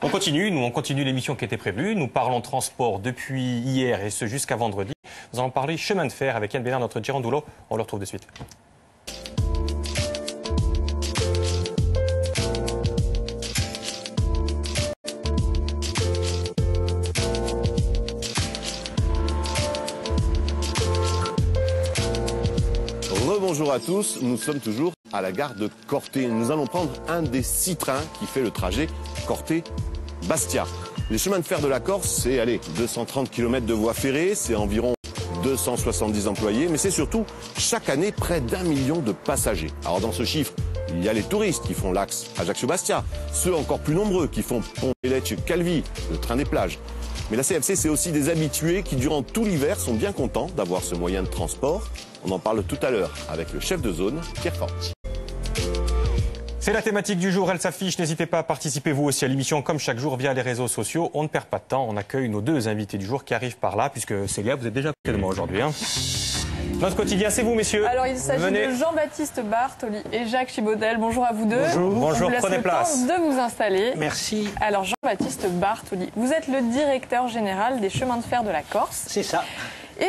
On continue l'émission qui était prévue. Nous parlons transport depuis hier et ce jusqu'à vendredi. Nous allons parler chemin de fer avec Yann Bénard, notre Girandoulo. On le retrouve de suite. Bonjour à tous, nous sommes toujours à la gare de Corté. Nous allons prendre un des 6 trains qui fait le trajet Corté-Bastia. Les chemins de fer de la Corse, c'est 230 km de voies ferrées, c'est environ 270 employés, mais c'est surtout chaque année près d'1 million de passagers. Alors dans ce chiffre, il y a les touristes qui font l'axe Ajaccio-Bastia, ceux encore plus nombreux qui font Pont-Lecce-Calvi, le train des plages. Mais la CFC, c'est aussi des habitués qui, durant tout l'hiver, sont bien contents d'avoir ce moyen de transport. On en parle tout à l'heure avec le chef de zone, Pierre Forti. C'est la thématique du jour, elle s'affiche. N'hésitez pas à participer vous aussi à l'émission comme chaque jour via les réseaux sociaux. On ne perd pas de temps, on accueille nos 2 invités du jour qui arrivent par là, puisque Célia, vous êtes déjà près de moi aujourd'hui. Notre quotidien, c'est vous, messieurs. Alors, il s'agit de Jean-Baptiste Bartoli et Jacques Chibaudel. Bonjour à vous deux. Bonjour, prenez place. De vous installer. Merci. Alors, Jean-Baptiste Bartoli, vous êtes le directeur général des chemins de fer de la Corse. C'est ça. Et,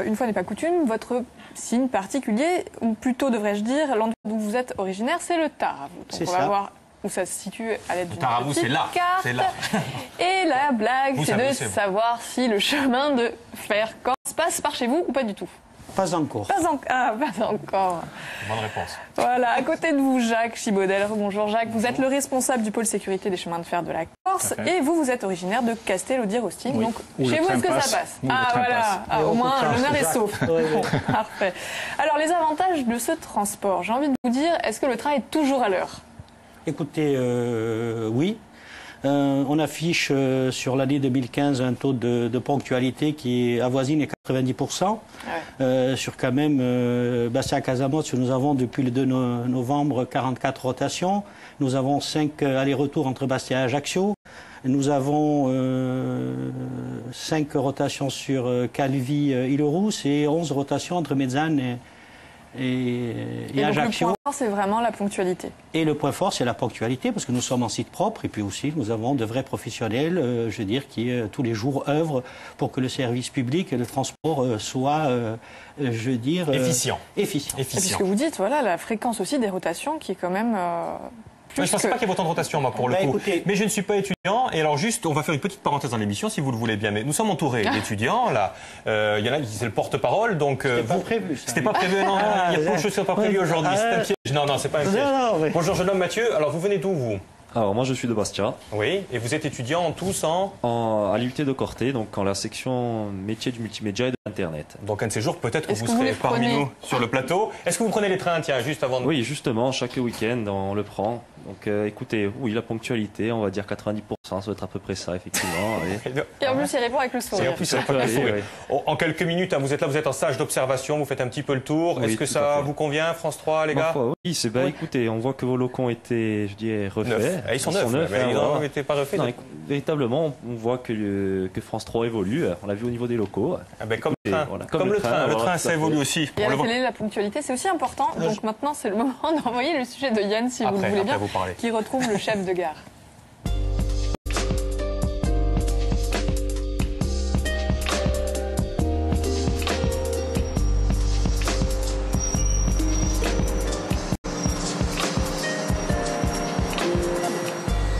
une fois n'est pas coutume, votre signe particulier, ou plutôt devrais-je dire, l'endroit d'où vous êtes originaire, c'est le Taravou. Donc, on va voir où ça se situe à l'aide d'une petite carte. C'est là. Et la blague, c'est de savoir si le chemin de fer Corse passe par chez vous ou pas du tout. Pas encore. Pas encore. Bonne réponse. Voilà, à côté de vous, Jacques Chibaudel. Bonjour Jacques, vous êtes le responsable du pôle sécurité des chemins de fer de la Corse et vous êtes originaire de Castello-di-Rostin. Oui. Donc chez vous, est-ce que ça passe? Au moins l'honneur est sauf. Bon, parfait. Alors les avantages de ce transport, j'ai envie de vous dire, est-ce que le train est toujours à l'heure? Écoutez, oui. On affiche sur l'année 2015 un taux de ponctualité qui avoisine les 90%. Sur quand même Bastia-Casamance, nous avons depuis le 2 novembre 44 rotations. Nous avons 5 allers-retours entre Bastia et Ajaccio. Nous avons 5 rotations sur Calvi, Île-Rousse et 11 rotations entre Mezzane et Ajaccio. Le point fort, c'est vraiment la ponctualité. Et le point fort, c'est la ponctualité, parce que nous sommes en site propre, et puis aussi, nous avons de vrais professionnels, qui tous les jours œuvrent pour que le service public et le transport soient, efficient. Et puisque vous dites, voilà, la fréquence aussi des rotations qui est quand même... je ne pensais pas qu'il y ait autant de rotation, moi, pour le coup. Écoutez, mais je ne suis pas étudiant. Et alors, juste, on va faire une petite parenthèse dans l'émission, si vous le voulez bien. Mais nous sommes entourés d'étudiants, là. Il y en a qui c'est le porte-parole, donc... C'était pas prévu, ça. C'était pas prévu, non. Il y a beaucoup de choses qui ne sont pas prévues aujourd'hui. C'est un piège. Non, c'est pas un piège. Non, Bonjour, jeune homme Mathieu. Alors, vous venez d'où, vous? Alors moi je suis de Bastia. Oui, et vous êtes étudiant tous à l'UT de Corté, donc en la section métier du multimédia et de l'internet. Donc un de ces jours, peut-être que vous serez parmi nous sur le plateau. Est-ce que vous prenez les trains, tiens, juste avant de... Oui, justement, chaque week-end on le prend. Donc écoutez, oui, la ponctualité, on va dire 90%, ça doit être à peu près ça, effectivement. Et en plus, il répond avec le sourire. En quelques minutes, vous êtes là, vous êtes en stage d'observation, vous faites un petit peu le tour. Oui, est-ce que ça vous convient, France 3, les gars? Oui, c'est écoutez, on voit que vos locaux ont été, refaits. Ils sont neufs, mais ils n'étaient pas refaits. Véritablement, on voit que France 3 évolue. On l'a vu au niveau des locaux. Comme le train, ça évolue aussi. Et à la télé, la ponctualité, c'est aussi important. Donc maintenant, c'est le moment d'envoyer le sujet de Yann, si vous le voulez bien, qui retrouve le chef de gare.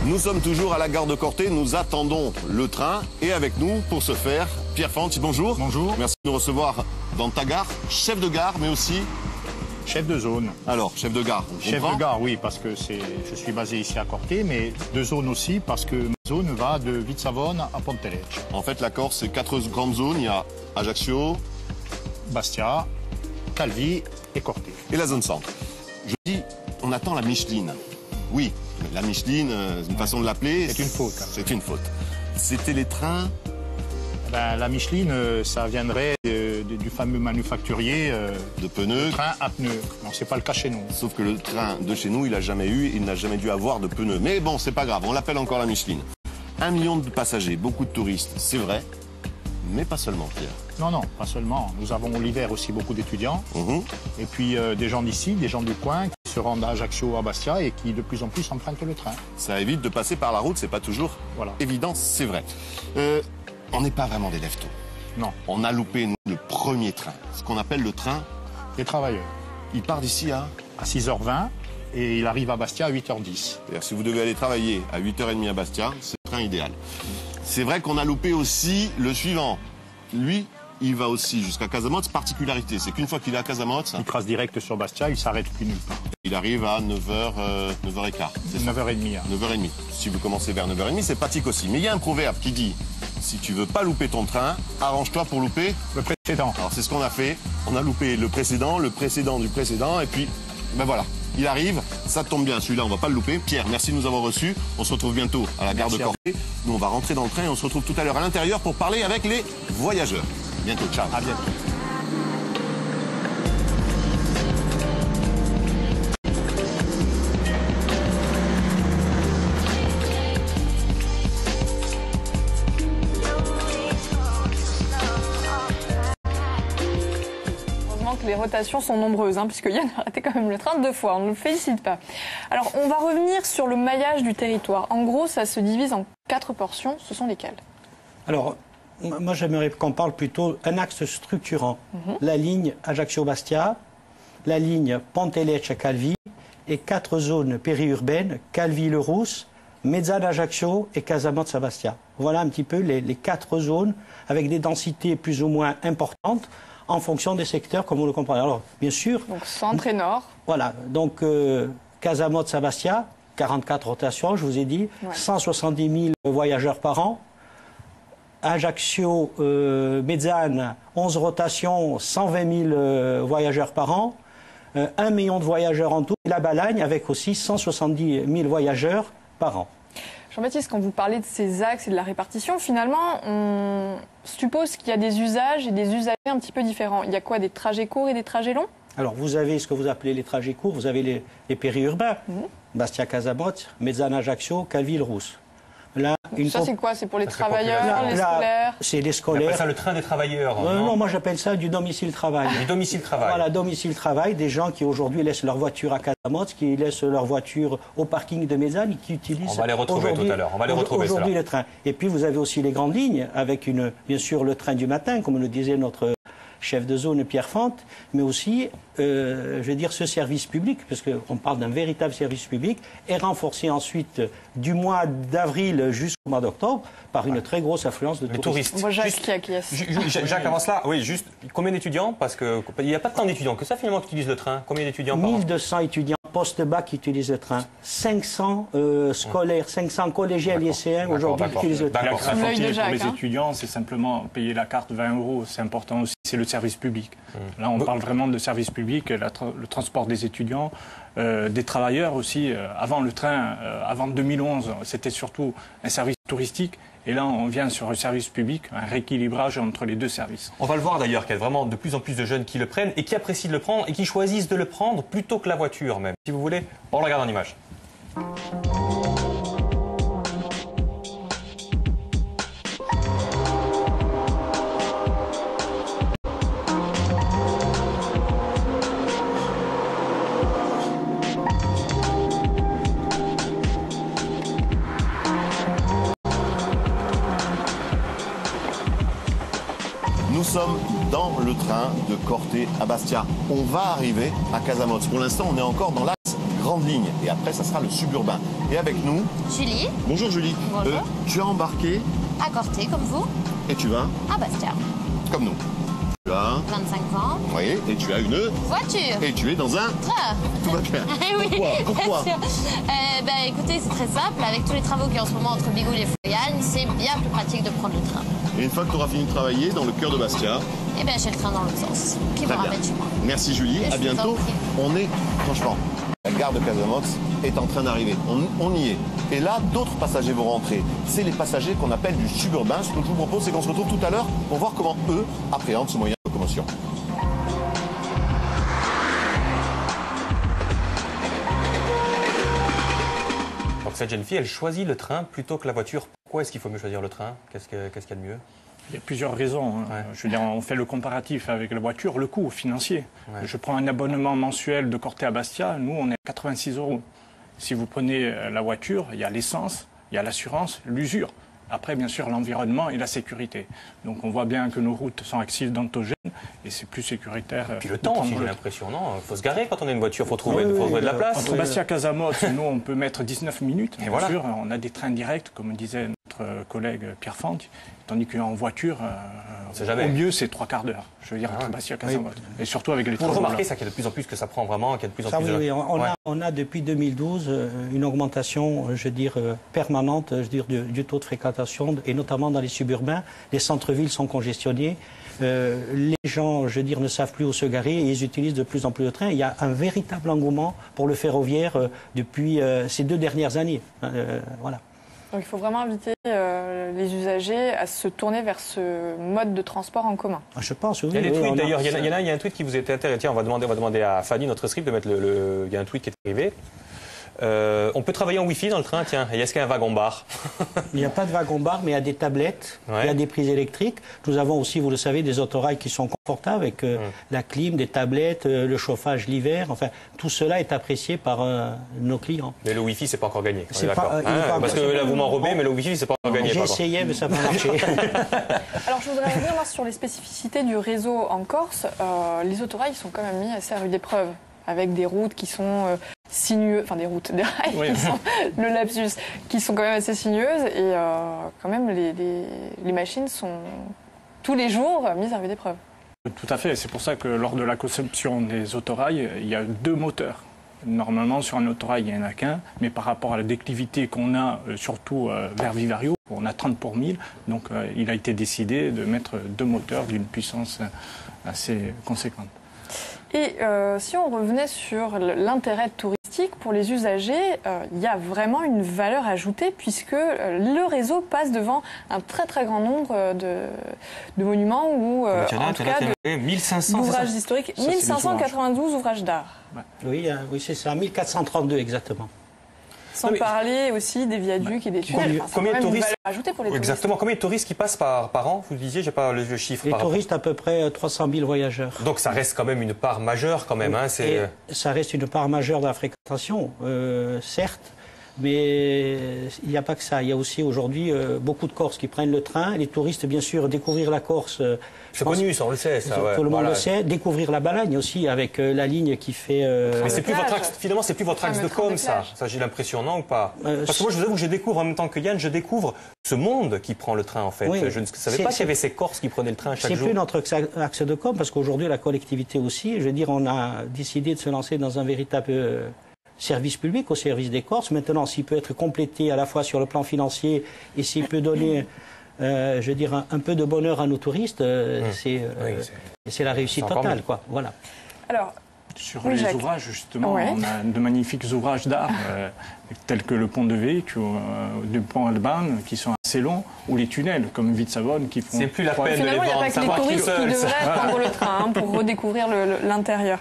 Nous sommes toujours à la gare de Corté, nous attendons le train et avec nous, pour ce faire, Pierre Forti, bonjour. Bonjour. Merci de nous recevoir dans ta gare, chef de gare, mais aussi... Chef de zone. Alors, chef de gare, Chef de gare, oui, parce que je suis basé ici à Corté, mais de zone aussi, parce que ma zone va de Vitsavone à Pont-Lecce. En fait, la Corse, c'est 4 grandes zones. Il y a Ajaccio, Bastia, Calvi et Corté. Et la zone centre. Je dis, on attend la Micheline. Oui, la Micheline, une façon de l'appeler. C'est une faute. C'est une faute. C'était les trains... La Micheline, ça viendrait du fameux manufacturier de pneus. De train à pneus. Non, c'est pas le cas chez nous. Sauf que le train de chez nous, il n'a jamais dû avoir de pneus. Mais bon, c'est pas grave, on l'appelle encore la Micheline. 1 million de passagers, beaucoup de touristes, c'est vrai, mais pas seulement, Pierre. Non, pas seulement. Nous avons l'hiver aussi beaucoup d'étudiants. Et puis des gens d'ici, des gens du coin qui se rendent à Ajaccio ou à Bastia et qui de plus en plus empruntent le train. Ça évite de passer par la route, c'est pas toujours évident, c'est vrai. On n'est pas vraiment des lève-tôt. Non. On a loupé nous, le premier train, ce qu'on appelle le train des travailleurs. Il part d'ici à 6h20 et il arrive à Bastia à 8h10. C'est-à-dire si vous devez aller travailler à 8h30 à Bastia, c'est le train idéal. C'est vrai qu'on a loupé aussi le suivant. Lui, il va aussi jusqu'à Casamance. Particularité, c'est qu'une fois qu'il est à Casamance... Il trace direct sur Bastia, il s'arrête plus nulle part. Il arrive à 9h15. C'est 9h30. 9h30. Si vous commencez vers 9h30, c'est pratique aussi. Mais il y a un proverbe qui dit, si tu veux pas louper ton train, arrange-toi pour louper... le précédent. Alors c'est ce qu'on a fait. On a loupé le précédent du précédent, et puis, ben voilà. Il arrive, ça tombe bien, celui-là on va pas le louper. Pierre, merci de nous avoir reçus. On se retrouve bientôt à la gare de Corté. Nous on va rentrer dans le train et on se retrouve tout à l'heure à l'intérieur pour parler avec les voyageurs. Bientôt, ciao. À bientôt. Les rotations sont nombreuses, puisque Yann a raté quand même le train 2 fois, on ne le félicite pas. Alors, on va revenir sur le maillage du territoire. En gros, ça se divise en 4 portions, ce sont lesquelles? Alors, moi j'aimerais qu'on parle plutôt d'un axe structurant. La ligne Ajaccio-Bastia, la ligne Pontelecce-Calvi et 4 zones périurbaines, Calvi-le-Rousse, Mezzana-Ajaccio et Casamance-Bastia. Voilà un petit peu les 4 zones avec des densités plus ou moins importantes en fonction des secteurs, comme vous le comprenez. Alors, bien sûr... Donc, centre et nord. Voilà. Donc, Casamance-Bastia, 44 rotations, je vous ai dit, 170 000 voyageurs par an. Ajaccio, Mezzane, 11 rotations, 120 000 voyageurs par an. 1 million de voyageurs en tout. Et la Balagne, avec aussi 170 000 voyageurs par an. Jean-Baptiste, quand vous parlez de ces axes et de la répartition, finalement, on suppose qu'il y a des usages et des usagers un petit peu différents. Il y a quoi, des trajets courts et des trajets longs? Alors, vous avez ce que vous appelez les trajets courts, vous avez les périurbains, Bastia-Casamance, Mezzane-Ajaccio, Calvi-le-Rousse. Là, ça, c'est quoi? C'est pour les travailleurs, les scolaires? C'est les scolaires. On appelle ça le train des travailleurs. Non, moi j'appelle ça du domicile-travail. Du domicile-travail. Voilà, domicile-travail, des gens qui aujourd'hui laissent leur voiture à Casamance, qui laissent leur voiture au parking de Mezzane, qui utilisent... On va les retrouver tout à l'heure. On va les retrouver aujourd'hui le train. Et puis vous avez aussi les grandes lignes, avec bien sûr le train du matin, comme le disait notre chef de zone Pierre Fante, mais aussi, je veux dire, ce service public, parce qu'on parle d'un véritable service public, est renforcé ensuite du mois d'avril jusqu'au mois d'octobre par une très grosse affluence de touristes. Moi, Jacques, avant cela, oui, juste combien d'étudiants? Parce qu'il n'y a pas tant d'étudiants que ça finalement qui utilisent le train. Combien d'étudiants par an? 1200 étudiants post-bac qui utilisent le train. 500 scolaires, 500 collégiens lycéens aujourd'hui qui utilisent le train. La gratuité pour les étudiants, c'est simplement payer la carte 20 €. C'est important aussi, c'est le service public. Là, on parle vraiment de service public, le transport des étudiants, des travailleurs aussi. Avant le train, avant 2011, c'était surtout un service touristique. Et là, on vient sur un service public, un rééquilibrage entre les deux services. On va le voir d'ailleurs, qu'il y a vraiment de plus en plus de jeunes qui le prennent et qui apprécient de le prendre et qui choisissent de le prendre plutôt que la voiture même. Si vous voulez, on le regarde en image. Nous sommes dans le train de Corté à Bastia. On va arriver à Casamance. Pour l'instant, on est encore dans l'axe grande ligne. Et après, ça sera le suburbain. Et avec nous... Julie. Bonjour Julie. Bonjour. Tu as embarqué... À Corté, comme vous. Et tu vas... À Bastia. Comme nous. Tu as... 25 ans. Oui, et tu as une... Voiture. Et tu es dans un... Train. Tout va bien. Oui. Pourquoi Écoutez, c'est très simple. Avec tous les travaux qu'il y a en ce moment entre Bigoul et Foyagne, c'est bien plus pratique de prendre le train. Et une fois que tu auras fini de travailler dans le cœur de Bastia... Eh bien, j'ai le train dans l'autre sens, qui me ramène chez moi. Merci Julie, à bientôt. On est, franchement, la gare de Casamance est en train d'arriver. On y est. Et là, d'autres passagers vont rentrer. C'est les passagers qu'on appelle du suburbain. Ce que je vous propose, c'est qu'on se retrouve tout à l'heure pour voir comment eux appréhendent ce moyen de locomotion. Donc cette jeune fille, elle choisit le train plutôt que la voiture. Pourquoi est-ce qu'il faut mieux choisir le train? Qu'est-ce qu'il y a de mieux? Il y a plusieurs raisons. Je veux dire, on fait le comparatif avec la voiture, le coût financier. Je prends un abonnement mensuel de Corté à Bastia, nous on est à 86 €. Si vous prenez la voiture, il y a l'essence, il y a l'assurance, l'usure. Après, bien sûr, l'environnement et la sécurité. Donc on voit bien que nos routes sont accidentogènes et c'est plus sécuritaire. Et puis le temps aussi, j'ai l'impression, non ? Il faut se garer quand on a une voiture, il faut trouver de la place. Entre Bastia et Casamance, nous, on peut mettre 19 minutes. Bien sûr, on a des trains directs, comme disait notre collègue Pierre Fanck, tandis qu'en voiture, au mieux, c'est 3 quarts d'heure. Je veux dire, entre Bastia et Casamance. Et surtout avec les travaux. Vous remarquez ça, qu'il y a de plus en plus que ça prend vraiment, qu'il y a de plus en plus de... On a depuis 2012 une augmentation, je veux dire, permanente, je veux dire, du taux de fréquentation, et notamment dans les suburbains. Les centres-villes sont congestionnés. Les gens, je veux dire, ne savent plus où se garer et ils utilisent de plus en plus de trains. Il y a un véritable engouement pour le ferroviaire depuis ces 2 dernières années. Voilà. Donc il faut vraiment inviter les usagers à se tourner vers ce mode de transport en commun. Je pense, oui. Il y a des tweets, d'ailleurs, il y a un tweet qui vous était intéressant. Tiens, on va demander à Fanny, notre script, de mettre il y a un tweet qui est arrivé. On peut travailler en Wi-Fi dans le train, tiens. Et est-ce qu'il y a un wagon-bar ? Il n'y a pas de wagon-bar, mais il y a des tablettes, il y a des prises électriques. Nous avons aussi, vous le savez, des autorails qui sont confortables avec la clim, des tablettes, le chauffage l'hiver. Enfin, tout cela est apprécié par nos clients. Mais le Wi-Fi, c'est pas encore gagné. C'est pas, parce que là, vous m'enrobez, mais le Wi-Fi, c'est pas encore gagné. J'ai essayé, mais ça n'a pas marché. Alors, je voudrais revenir sur les spécificités du réseau en Corse. Les autorails sont quand même mis assez à rude épreuve, avec des routes qui sont sinueuses, enfin des rails qui sont, le lapsus, qui sont quand même assez sinueuses et quand même les machines sont tous les jours mises à rude épreuve. Tout à fait, c'est pour ça que lors de la conception des autorails, il y a 2 moteurs. Normalement, sur un autorail, il n'y en a qu'un, mais par rapport à la déclivité qu'on a, surtout vers Vivario, on a 30 pour 1000, donc il a été décidé de mettre 2 moteurs d'une puissance assez conséquente. Et si on revenait sur l'intérêt touristique pour les usagers, il y a vraiment une valeur ajoutée puisque le réseau passe devant un très très grand nombre de monuments ou en tout cas d'ouvrages historiques, 1592 ouvrages d'art. Oui, c'est ça, 1432 exactement. Sans parler aussi des viaducs et des tunnels. Combien de touristes pour les Exactement. Combien de touristes qui passent par an? Vous disiez, j'ai pas le chiffre. Les touristes, à peu près 300 000 voyageurs. Donc ça reste quand même une part majeure quand même. Hein, ça reste une part majeure de la fréquentation, certes. Mais il n'y a pas que ça. Il y a aussi aujourd'hui beaucoup de Corses qui prennent le train. Les touristes, bien sûr, découvrir la Corse. C'est connu, ça, on le sait. Ça, tout le monde le sait. Découvrir la Balagne aussi, avec la ligne qui fait... Mais c'est plus votre axe, finalement, c'est plus votre axe de com, ça. Ça, j'ai l'impression, non, ou pas? Parce que moi, je vous avoue que je découvre, en même temps que Yann, je découvre ce monde qui prend le train, en fait. Oui, je ne savais pas qu'il y avait ces Corses qui prenaient le train chaque jour. C'est plus notre axe de com, parce qu'aujourd'hui, la collectivité aussi, je veux dire, on a décidé de se lancer dans un véritable... service public au service des Corses. Maintenant, s'il peut être complété à la fois sur le plan financier et s'il peut donner, je veux dire, un peu de bonheur à nos touristes, c'est la réussite totale, quoi. Voilà. Alors, sur les ouvrages, justement, on a de magnifiques ouvrages d'art, tels que le pont de Veic ou le pont Alban, qui sont assez longs, ou les tunnels, comme Ville-Savonne, qui font... C'est plus la peine de les vendre. Finalement, il n'y a pas que les touristes qui devraient prendre le train pour redécouvrir l'intérieur.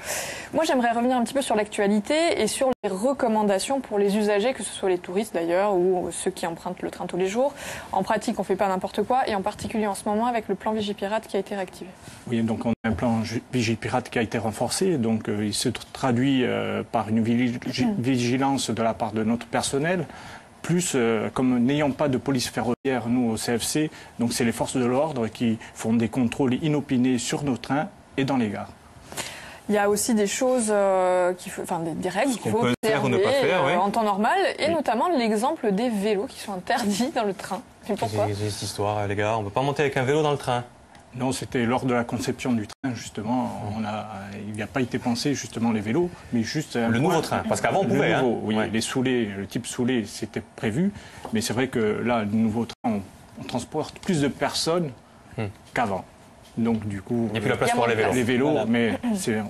Moi, j'aimerais revenir un petit peu sur l'actualité et sur les recommandations pour les usagers, que ce soit les touristes d'ailleurs, ou ceux qui empruntent le train tous les jours. En pratique, on ne fait pas n'importe quoi, et en particulier en ce moment avec le plan Vigipirate qui a été réactivé. Oui, donc on a un plan Vigipirate qui a été renforcé, donc il se traduit par une vigilance de la part de notre personnel, plus comme n'ayant pas de police ferroviaire, nous au CFC, donc c'est les forces de l'ordre qui font des contrôles inopinés sur nos trains et dans les gares. Il y a aussi des choses, des règles qu'il faut faire ou ne pas faire, en temps normal, et notamment l'exemple des vélos qui sont interdits dans le train. Mais pourquoi ? C'est cette histoire, les gars, on ne peut pas monter avec un vélo dans le train. Non, c'était lors de la conception du train, justement. Il n'y a pas été pensé, justement, les vélos, mais juste... Le nouveau train, parce qu'avant, on pouvait. Oui, les soulés, le type soulé, c'était prévu. Mais c'est vrai que là, le nouveau train, on transporte plus de personnes qu'avant. Donc, du coup... Il n'y a plus la place pour les vélos. Les vélos, voilà. Mais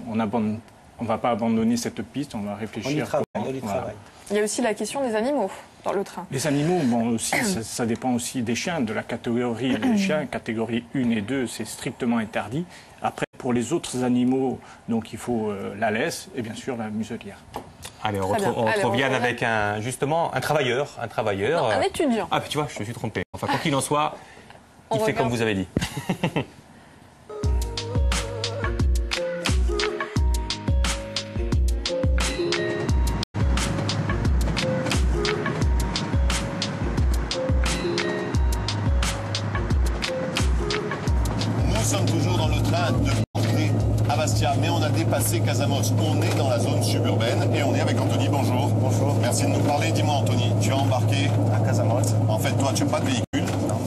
on ne va pas abandonner cette piste, on va réfléchir. On y travaille. Il y a aussi la question des animaux dans le train. Les animaux, aussi, ça dépend aussi des chiens, de la catégorie des chiens. Catégorie 1 et 2, c'est strictement interdit. Après, pour les autres animaux, donc il faut la laisse et bien sûr la muselière. Allez, on retrouve Yann avec un travailleur. Non, un étudiant. Ah, tu vois, je me suis trompé. Enfin, quoi qu'il en soit, Il fait comme vous avez dit. Nous sommes toujours dans le train de Corté à Bastia, mais on a dépassé Casamos. On est dans la zone suburbaine et on est avec Anthony. Bonjour. Bonjour. Merci de nous parler. Dis-moi Anthony, tu as embarqué à Casamos. En fait, toi, tu n'as pas de véhicule. Non.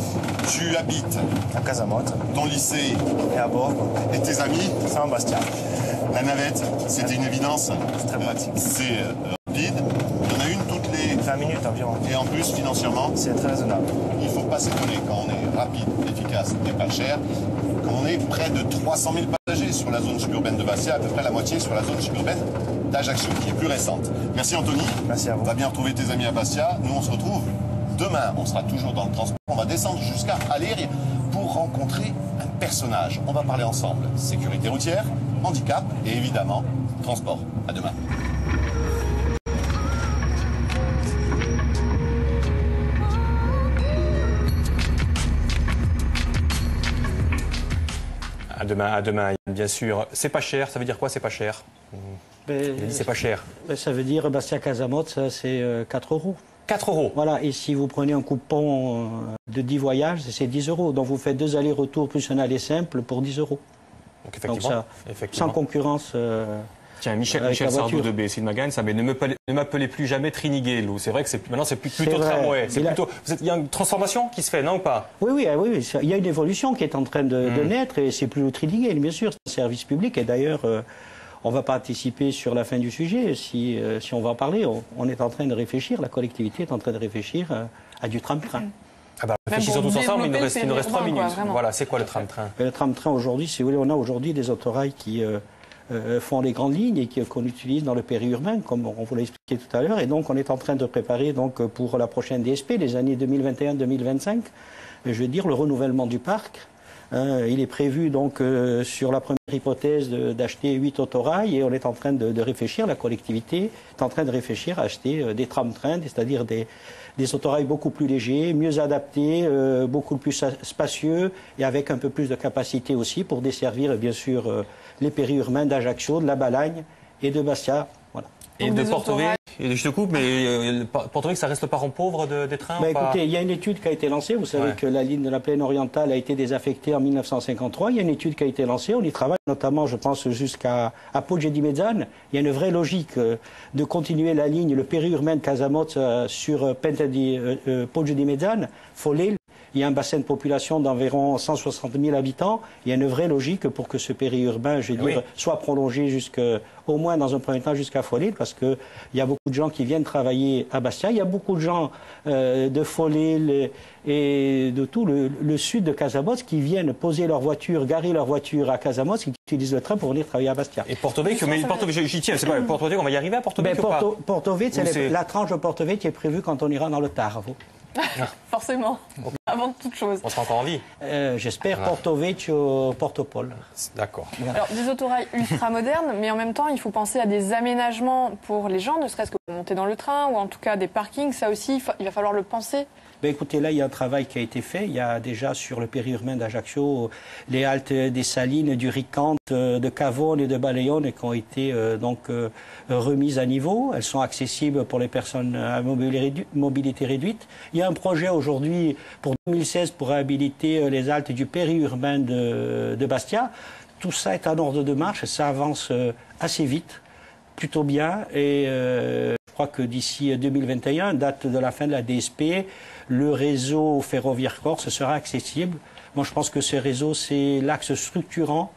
Tu habites à Casamos. Ton lycée est à bord. Et tes amis c'est en Bastia. La navette, c'était une évidence. C'est très pratique. C'est rapide. Il y en a une toutes les 20 minutes environ. Et en plus, financièrement, c'est très raisonnable. Il ne faut pas s'étonner quand on est rapide, efficace et pas cher. Quand on est près de 300 000 passagers sur la zone suburbaine de Bastia, à peu près la moitié sur la zone suburbaine d'Ajaccio, qui est plus récente. Merci Anthony. Merci à vous. On va bien retrouver tes amis à Bastia. Nous, on se retrouve demain. On sera toujours dans le transport. On va descendre jusqu'à Aléria pour rencontrer un personnage. On va parler ensemble. Sécurité routière, handicap et évidemment, transport. À demain. À demain, bien sûr. C'est pas cher, ça veut dire quoi, c'est pas cher? Il a dit c'est pas cher. Ça veut dire Bastia-Casamos, c'est 4 euros. 4 euros. Voilà, et si vous prenez un coupon de 10 voyages, c'est 10 euros. Donc vous faites 2 allers-retours plus un aller simple pour 10 euros. Donc effectivement, donc ça, sans concurrence. Tiens, Michel Sardou de BSI de Magane, ça mais ne m'appelez plus jamais Triniguelo. C'est vrai que maintenant c'est plutôt tramway. Il y a une transformation qui se fait, non ou pas? Oui, il y a une évolution qui est en train de naître et c'est plus le Triniguel, bien sûr, c'est un service public. Et d'ailleurs, on va pas anticiper sur la fin du sujet. Si on va en parler, on est en train de réfléchir, la collectivité est en train de réfléchir à du tram-train. Ah bah, réfléchissons tous ensemble, il nous reste 3 minutes. Voilà, c'est quoi le tram-train? Le tram-train aujourd'hui, si vous voulez, on a aujourd'hui des autorails qui font les grandes lignes et qu'on utilise dans le périurbain, comme on vous l'a expliqué tout à l'heure. Et donc, on est en train de préparer donc, pour la prochaine DSP, les années 2021-2025, je veux dire, le renouvellement du parc. Il est prévu donc sur la première hypothèse d'acheter 8 autorails et on est en train de réfléchir, la collectivité est en train de réfléchir à acheter des tram-trains, c'est-à-dire des autorails beaucoup plus légers, mieux adaptés, beaucoup plus spacieux et avec un peu plus de capacité aussi pour desservir bien sûr les périurbains d'Ajaccio, de la Balagne et de Bastia. Voilà. Et de Porto-Vecchio, je te coupe, mais Porto-Vecchio, ça reste le parent pauvre des trains ou pas? Écoutez, il y a une étude qui a été lancée. Vous savez que la ligne de la plaine orientale a été désaffectée en 1953. Il y a une étude qui a été lancée. On y travaille notamment, je pense, jusqu'à Poggio di Mezzane. Il y a une vraie logique de continuer la ligne, le périurbain de Casamos sur Poggio di Mezzane, Follet. Il y a un bassin de population d'environ 160 000 habitants. Il y a une vraie logique pour que ce périurbain, je veux dire, soit prolongé au moins dans un premier temps jusqu'à Follet, parce qu'il y a beaucoup de gens qui viennent travailler à Bastia. Il y a beaucoup de gens de Follet et de tout le sud de Casamos qui viennent poser leur voiture, garer leur voiture à Casamos et qui utilisent le train pour venir travailler à Bastia. Et Porto-Vecchio, j'y tiens, c'est pas Porto-Vecchio, on va y arriver à Porto-Vecchio ou pas? Porto-Vecchio, la tranche de Porto-Vecchio qui est prévue quand on ira dans le Tarvo. Forcément, avant toute chose. On sera encore en vie. J'espère Porto-Vecchio, Portopole. D'accord. Alors, des autorails ultra modernes, mais en même temps, il faut penser à des aménagements pour les gens, ne serait-ce que pour monter dans le train, ou en tout cas des parkings. Ça aussi, il va falloir le penser. Écoutez, là, il y a un travail qui a été fait. Il y a déjà sur le périurbain d'Ajaccio les haltes des Salines, du Ricante, de Cavone et de Baleone qui ont été remises à niveau. Elles sont accessibles pour les personnes à mobilité réduite. Il y a un projet aujourd'hui pour 2016 pour réhabiliter les haltes du périurbain de Bastia. Tout ça est en ordre de marche. Ça avance assez vite, plutôt bien. Et je crois que d'ici 2021, date de la fin de la DSP, le réseau ferroviaire corse sera accessible. Moi, je pense que ce réseau, c'est l'axe structurant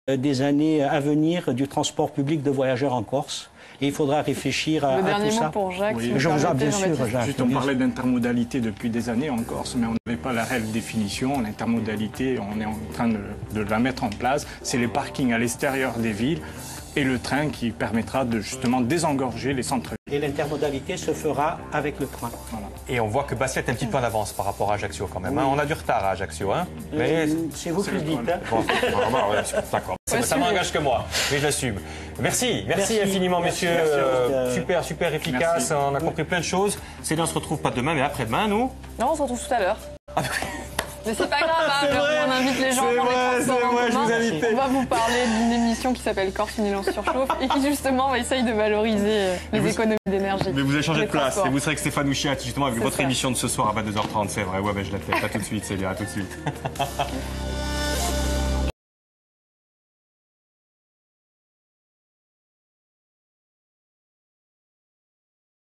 des années à venir du transport public de voyageurs en Corse. Et il faudra réfléchir à tout ça. Le dernier mot pour Jacques. Oui. Je vous bien sûr, Jacques. Juste, on parlait d'intermodalité depuis des années en Corse, mais on n'avait pas la réelle définition. L'intermodalité, on est en train de la mettre en place. C'est les parkings à l'extérieur des villes et le train qui permettra de justement désengorger les centres-villes. Et l'intermodalité se fera avec le train. Voilà. Et on voit que Bastia est un petit peu en avance par rapport à Ajaccio quand même. Oui. On a du retard à Ajaccio. Mais c'est vous qui le dites. Bon, d'accord. Ça m'engage que moi, mais je l'assume. Merci infiniment, messieurs. Super efficace. Merci. On a compris plein de choses. C'est bien, on se retrouve pas demain, mais après-demain, nous. Non, on se retrouve tout à l'heure. Mais c'est pas grave, hein, on invite les gens C'est dans les vrai, transports en je commun. vous invite. On va vous parler d'une émission qui s'appelle Corse Milan surchauffe et qui justement essaye de valoriser les économies d'énergie. Mais vous avez changé de place transports. et vous serez avec Stéphane Ouchiat justement avec C'est votre ça. émission de ce soir à 22h30, c'est vrai. Ouais, ben je la fais pas tout de suite, c'est bien, à tout de suite.